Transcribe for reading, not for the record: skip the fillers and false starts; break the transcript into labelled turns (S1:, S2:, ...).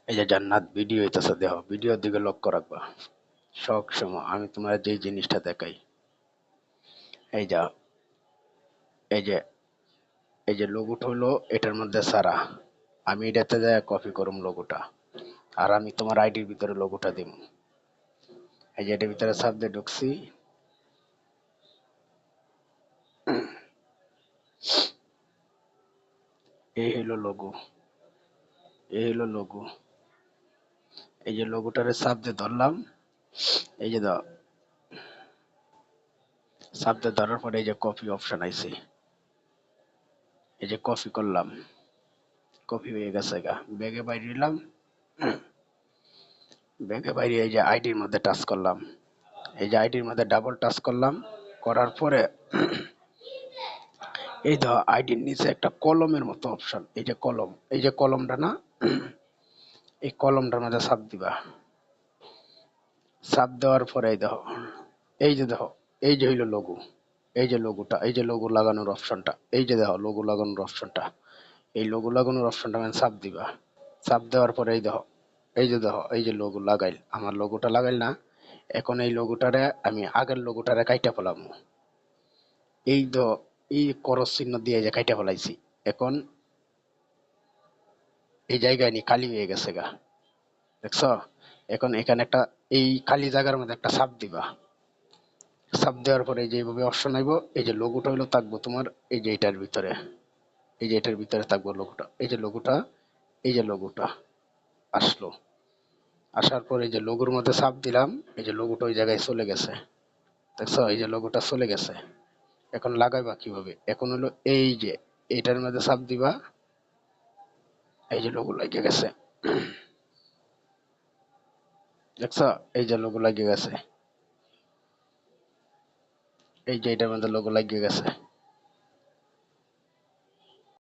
S1: এই যে জান্নাত ভিডিও হইতেছে, দেখো ভিডিওর দিকে লক্ষ্য রাখবা সব সময়। আমি তোমার যে জিনিসটা দেখাই, এই যা এই যে এই যে লোগোটা হলো এটার মধ্যে সারা, আমি এটাতে যায় কপি করুম লোগোটা, আর আমি তোমার আইডির ভিতরে লোগোটা দিব। এই যে এটার ভিতরে চাপ দিয়ে ঢুকছি, এই হলো লোগো, এই হলো লোগো। এই যে লোগোটারে চাপ দিয়ে ধরলাম, এই যে দাও, চাপ দিয়ে ধরার পরে এই যে কপি অপশন আইছে, এই যে কপি করলাম, কপি হয়ে গেছে গা। ব্যাগে বাইরে নিলাম, ব্যাগে বাইরে এই যে আইডির মধ্যে টাচ করলাম, এই যে আইডির মধ্যে ডাবল টাচ করলাম, করার পরে এই ধর আইডির নিচে একটা কলমের মতো অপশন, এই যে কলম, এই যে কলমটা না, এই কলমটার মধ্যে চাপ দিবা। চাপ দেওয়ার পরে এই দেখো, এই যে দেখো, এই যে হইলো লোগো, এই যে লোগোটা, এই যে লোগো লাগানোর অপশনটা, এই যে দেখো লোগো লাগানোর অপশনটা, এই লোগো লাগানোর অপশনটা মানে চাপ দিবা। চাপ দেওয়ার পরে এই দেখো, এই যে দেখো, এই যে লোগো লাগাইল, আমার লোগোটা লাগাইল না। এখন এই লোগোটারে আমি আগের লোগোটারে কাইটা ফেলাম, এই তো, এই করস চিহ্ন দিয়ে যে কাইটা ফেলাইছি। এখন এই জায়গায় নি খালি হয়ে গেছে গা, দেখছো? এখন এখানে একটা, এই খালি জায়গার মধ্যে একটা চাপ দিবা। চাপ দেওয়ার পরে এই যে এইভাবে অপশন আইব, এই যে লোগোটা হইলো থাকবো তোমার এই যে এটার ভিতরে, এই যে এটার ভিতরে থাকবো লোগোটা, এই যে লোগোটা, এই যে লোগোটা আসলো। আসার পর এই যে লোগোর মধ্যে চাপ দিলাম, এই যে লোগোটা ওই জায়গায় চলে গেছে, দেখছো? এই যে লোগোটা চলে গেছে। এখন লাগাইবা কিভাবে? এখন হলো এই যে এটার মধ্যে চাপ দিবা, এই যে লোগো লাগিয়ে গেছে, দেখছো? এই যে লোগো লাগিয়ে গেছে, এই যে এটার মধ্যে লোগো লাগিয়ে গেছে।